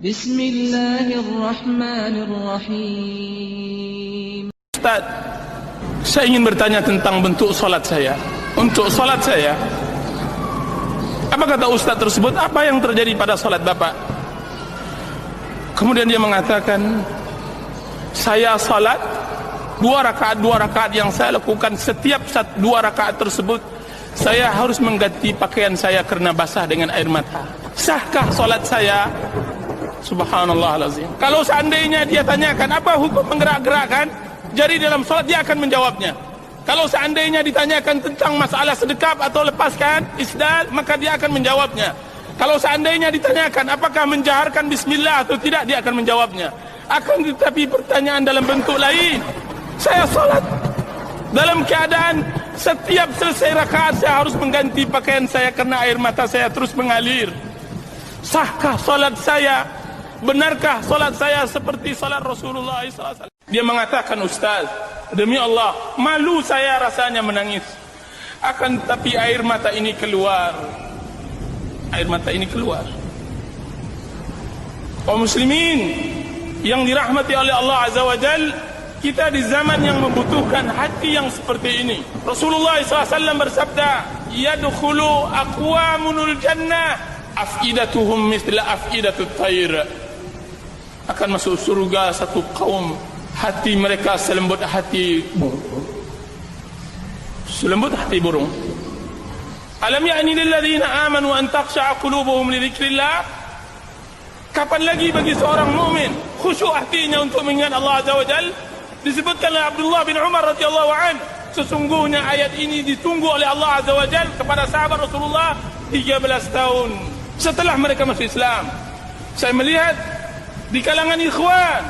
Bismillahirrahmanirrahim. Ustaz, saya ingin bertanya tentang bentuk solat saya. Untuk solat saya, apa kata Ustaz tersebut? Apa yang terjadi pada solat Bapak? Kemudian dia mengatakan, saya solat 2 rakaat yang saya lakukan, setiap 2 rakaat tersebut saya harus mengganti pakaian saya karena basah dengan air mata. Sahkah solat saya? Subhanallahazim. Kalau seandainya dia tanyakan apa hukum menggerak-gerakkan jari dalam solat, dia akan menjawabnya. Kalau seandainya ditanyakan tentang masalah sedekap atau lepaskan isdal, maka dia akan menjawabnya. Kalau seandainya ditanyakan apakah menjaharkan bismillah atau tidak, dia akan menjawabnya. Akan tetapi pertanyaan dalam bentuk lain, saya solat dalam keadaan setiap selesai rakaat saya harus mengganti pakaian saya karena air mata saya terus mengalir. Sahkah solat saya? Benarkah solat saya seperti solat Rasulullah SAW? Dia mengatakan, Ustaz, demi Allah, malu saya rasanya menangis. Akan tetapi air mata ini keluar. Air mata ini keluar. Kaum muslimin yang dirahmati oleh Allah Azza wa Jal, kita di zaman yang membutuhkan hati yang seperti ini. Rasulullah SAW bersabda, yadkhulu aqwamunul jannah afidatuhum mithla afidatut tayr. Akan masuk surga satu kaum, hati mereka selembut hati burung. Selembut hati burung. Alam ya'ni lilladzina amanu an takhsha'a qulubuhum li dzikrillah. Kapan lagi bagi seorang mukmin khusyuk hatinya untuk mengingat Allah Azza wa Jalla? Disebutkan oleh Abdullah bin Umar radhiyallahu anhu, sesungguhnya ayat ini ditunggu oleh Allah Azza wa Jalla kepada sahabat Rasulullah 13 tahun setelah mereka masuk Islam. Saya melihat di kalangan ikhwan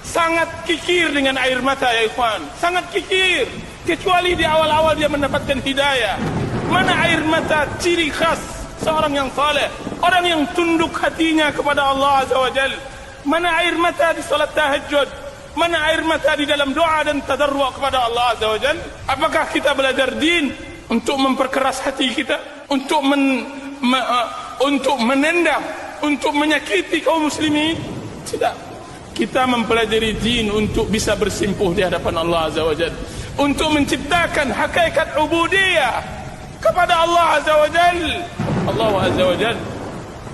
sangat kikir dengan air mata, ya ikhwan, sangat kikir, kecuali di awal-awal dia mendapatkan hidayah. Mana air mata ciri khas seorang yang saleh, orang yang tunduk hatinya kepada Allah Azza wa Jalla. Mana air mata di salat tahajud, mana air mata di dalam doa dan tadarru' kepada Allah Azza wa Jalla. Apakah kita belajar din untuk memperkeras hati kita, untuk menendang, untuk menyakiti kaum muslimin? Tidak. Kita mempelajari din untuk bisa bersimpuh di hadapan Allah Azza wa Jalla, untuk menciptakan hakikat ubudiyah kepada Allah Azza wa Jalla. Allah Azza wa Jalla,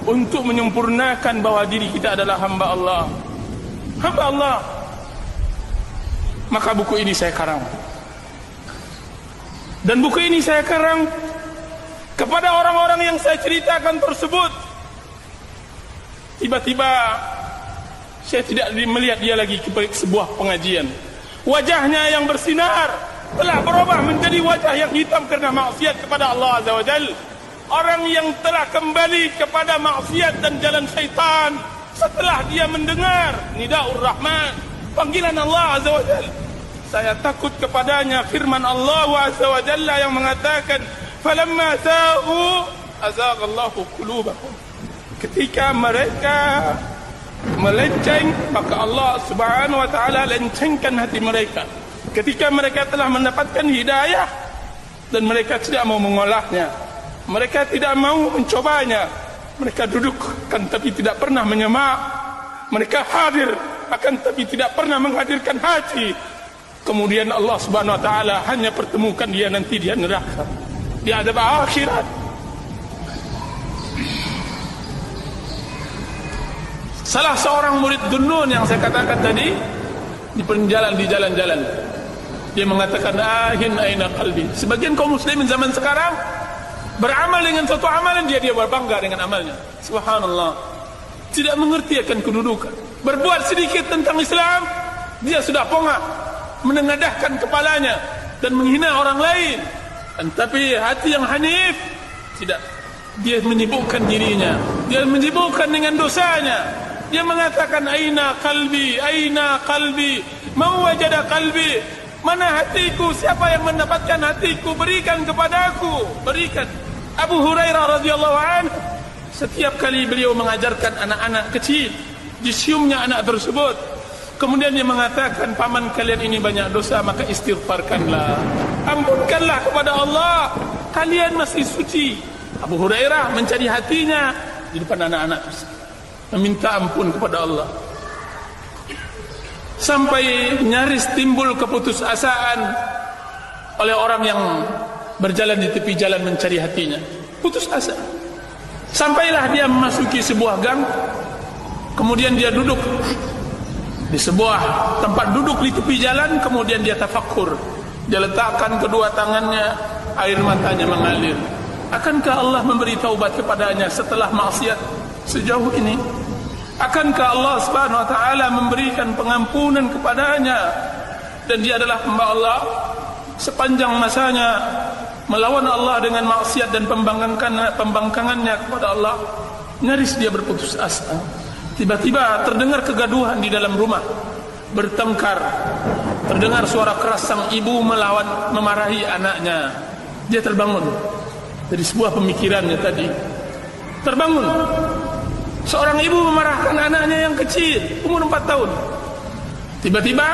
untuk menyempurnakan bahawa diri kita adalah hamba Allah. Hamba Allah. Maka buku ini saya karang. Dan buku ini saya karang kepada orang-orang yang saya ceritakan tersebut. Tiba-tiba saya tidak melihat dia lagi ke sebuah pengajian. Wajahnya yang bersinar telah berubah menjadi wajah yang hitam karena maksiat kepada Allah Azza wa Jalla. Orang yang telah kembali kepada maksiat dan jalan syaitan setelah dia mendengar Nidaur Rahman, panggilan Allah Azza wa Jalla. Saya takut kepadanya firman Allah Azza wa Jalla yang mengatakan, falamma za'u azaghallahu qulubahum. Ketika mereka melenceng, maka Allah Subhanahu wa taala lencengkan hati mereka. Ketika mereka telah mendapatkan hidayah dan mereka tidak mau mengolahnya, mereka tidak mau mencobanya, mereka duduk kan tapi tidak pernah menyemak, mereka hadir akan tapi tidak pernah menghadirkan hati. Kemudian Allah Subhanahu wa taala hanya pertemukan dia nanti di neraka, di adab akhirat. Salah seorang murid Dunnun yang saya katakan tadi di jalan-jalan, dia mengatakan, ahin aina qalbi. Sebagian kaum muslimin zaman sekarang beramal dengan suatu amalan, dia berbangga dengan amalnya. Subhanallah, tidak mengerti akan kedudukan. Berbuat sedikit tentang Islam, dia sudah pongah menengadahkan kepalanya dan menghina orang lain. Tapi hati yang hanif tidak. Dia menyibukkan dirinya, dia menyibukkan dengan dosanya. Dia mengatakan, aina qalbi, aina qalbi, mau wajada qalbi. Mana hatiku? Siapa yang mendapatkan hatiku? Berikan kepadaku, berikan. Abu Hurairah radhiyallahu anhu, setiap kali beliau mengajarkan anak-anak kecil, disiumnya anak tersebut. Kemudian dia mengatakan, paman kalian ini banyak dosa, maka istighfarkanlah, ampunkanlah kepada Allah, kalian masih suci. Abu Hurairah mencari hatinya di depan anak-anak tersebut. meminta ampun kepada Allah. Sampai nyaris timbul keputusasaan oleh orang yang berjalan di tepi jalan mencari hatinya. Putus asa. Sampailah dia memasuki sebuah gang. Kemudian dia duduk di sebuah tempat duduk di tepi jalan. Kemudian dia tafakkur. Dia letakkan kedua tangannya, air matanya mengalir. Akankah Allah memberi taubat kepadanya setelah maksiat sejauh ini? Akankah Allah Subhanahu wa taala memberikan pengampunan kepadanya? Dan dia adalah hamba Allah sepanjang masanya melawan Allah dengan maksiat dan pembangkangannya kepada Allah. Nyaris dia berputus asa. Tiba-tiba terdengar kegaduhan di dalam rumah, bertengkar. Terdengar suara keras sang ibu memarahi anaknya. Dia terbangun dari sebuah pemikirannya tadi. Terbangun. Seorang ibu memarahkan anaknya yang kecil, umur 4 tahun. Tiba-tiba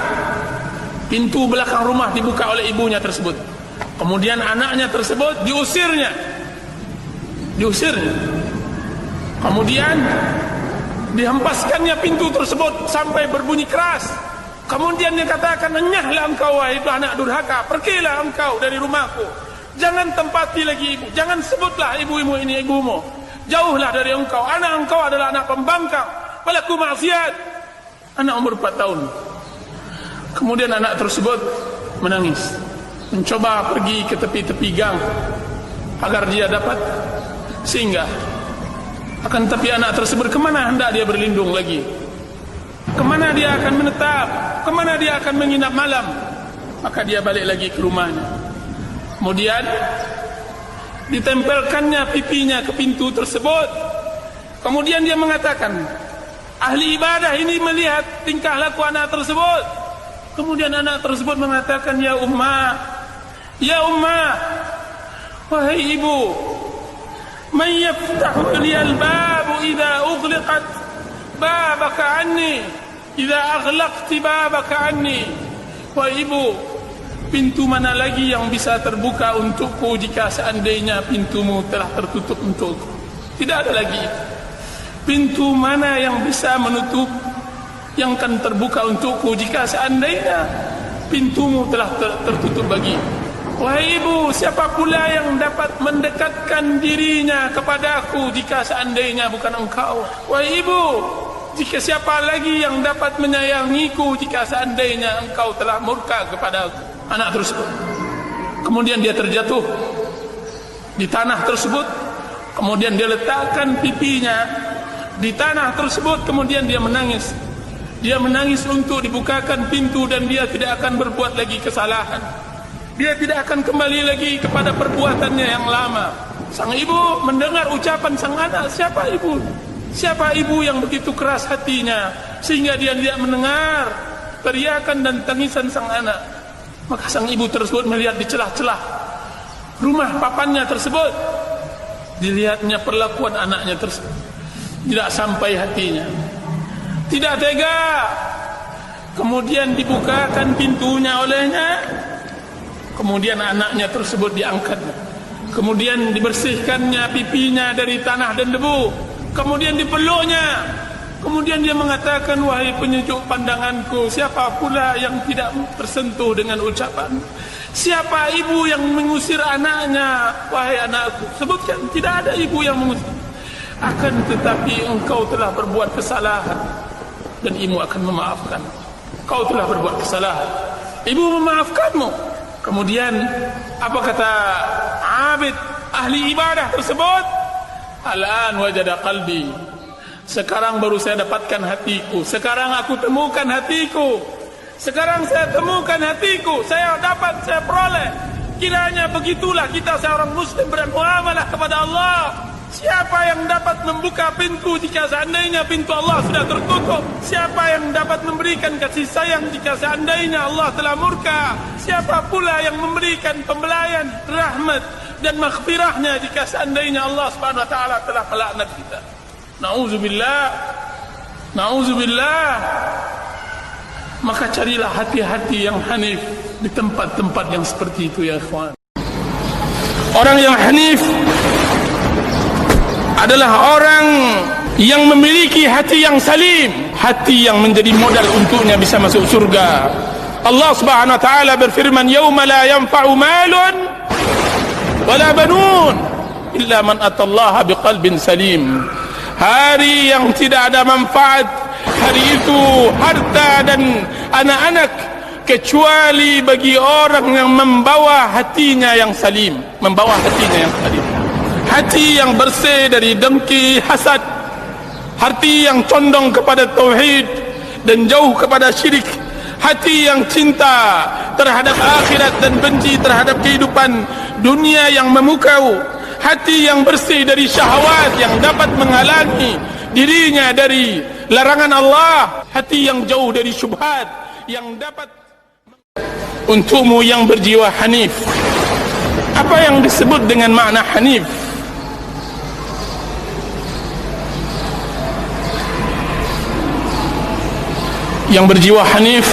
pintu belakang rumah dibuka oleh ibunya tersebut. Kemudian anaknya tersebut diusirnya. Kemudian dihempaskannya pintu tersebut sampai berbunyi keras. Kemudian dia katakan, "Enyahlah engkau wahai anak durhaka, pergilah engkau dari rumahku. Jangan tempati lagi ibu, jangan sebutlah ibu-ibu ini ibumu. Jauhlah dari engkau, anak engkau adalah anak pembangkang, pelaku maksiat." Anak umur 4 tahun. Kemudian anak tersebut menangis, mencoba pergi ke tepi-tepi gang agar dia dapat singgah. Akan tapi anak tersebut, kemana hendak dia berlindung lagi? Kemana dia akan menetap? Kemana dia akan menginap malam? Maka dia balik lagi ke rumahnya. Kemudian ditempelkannya pipinya ke pintu tersebut. Kemudian dia mengatakan, ahli ibadah ini melihat tingkah laku anak tersebut. Kemudian anak tersebut mengatakan, ya ummah, wahai ibu, man yaftahu liyal babu idha ughliqat babaka anni, idha aghlaqti babaka anni. Wahai ibu, pintu mana lagi yang bisa terbuka untukku jika seandainya pintumu telah tertutup untukku? Tidak ada lagi. Pintu mana yang bisa menutup, yang akan terbuka untukku jika seandainya pintumu telah tertutup bagi? Wahai ibu, siapa pula yang dapat mendekatkan dirinya kepadaku jika seandainya bukan engkau? Wahai ibu, jika siapa lagi yang dapat menyayangiku jika seandainya engkau telah murka kepadaku? Anak tersebut. Kemudian dia terjatuh di tanah tersebut. Kemudian dia letakkan pipinya di tanah tersebut. Kemudian dia menangis. Dia menangis untuk dibukakan pintu dan dia tidak akan berbuat lagi kesalahan. Dia tidak akan kembali lagi kepada perbuatannya yang lama. Sang ibu mendengar ucapan sang anak, siapa ibu? Siapa ibu yang begitu keras hatinya sehingga dia tidak mendengar teriakan dan tangisan sang anak? Maka sang ibu tersebut melihat di celah-celah rumah papannya tersebut. Dilihatnya perlakuan anaknya tersebut. Tidak sampai hatinya, tidak tega. Kemudian dibukakan pintunya olehnya. Kemudian anaknya tersebut diangkat. Kemudian dibersihkannya pipinya dari tanah dan debu. Kemudian dipeluknya. Kemudian dia mengatakan, wahai penyejuk pandanganku, siapa pula yang tidak tersentuh dengan ucapan? Siapa ibu yang mengusir anaknya? Wahai anakku, sebutkan, tidak ada ibu yang mengusir. Akan tetapi engkau telah berbuat kesalahan dan ibu akan memaafkan. Kau telah berbuat kesalahan, ibu memaafkanmu. Kemudian apa kata abid ahli ibadah tersebut? Al-an wajada qalbi. Sekarang baru saya dapatkan hatiku. Sekarang aku temukan hatiku. Sekarang saya temukan hatiku. Saya dapat, saya peroleh. Kiranya begitulah kita seorang muslim bermuamalah kepada Allah. Siapa yang dapat membuka pintu jika seandainya pintu Allah sudah tertutup? Siapa yang dapat memberikan kasih sayang jika seandainya Allah telah murka? Siapa pula yang memberikan pembelayan, rahmat dan maghfirahnya jika seandainya Allah Subhanahu wa taala telah melaknat kita? Nauzubillah. Nauzubillah. Maka carilah hati-hati yang hanif di tempat-tempat yang seperti itu, ya ikhwan. Orang yang hanif adalah orang yang memiliki hati yang salim, hati yang menjadi modal untuknya bisa masuk surga. Allah Subhanahu wa taala berfirman, "Yauma la yanfa'u malun wala banun illa man atallaha biqalbin salim." Hari yang tidak ada manfaat, hari itu harta dan anak-anak, kecuali bagi orang yang membawa hatinya yang salim, membawa hatinya yang salim, hati yang bersih dari dengki, hasad, hati yang condong kepada tauhid dan jauh kepada syirik, hati yang cinta terhadap akhirat dan benci terhadap kehidupan dunia yang memukau, hati yang bersih dari syahwat yang dapat menghalangi dirinya dari larangan Allah, hati yang jauh dari syubhat yang dapat. Untukmu yang berjiwa hanif, apa yang disebut dengan makna hanif? Yang berjiwa hanif,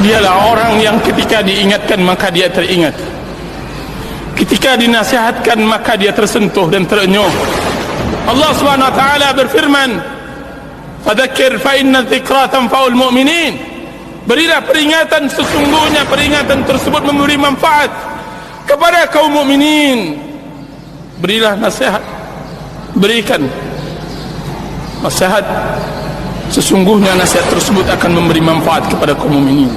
dialah orang yang ketika diingatkan maka dia teringat, ketika dinasihatkan maka dia tersentuh dan terenyuh. Allah Subhanahu wa taala berfirman, "Fadzakir fa inna dzikra tanfa'ul mu'minin." Berilah peringatan, sesungguhnya peringatan tersebut memberi manfaat kepada kaum mukminin. Berilah nasihat, berikan nasihat, sesungguhnya nasihat tersebut akan memberi manfaat kepada kaum mukminin.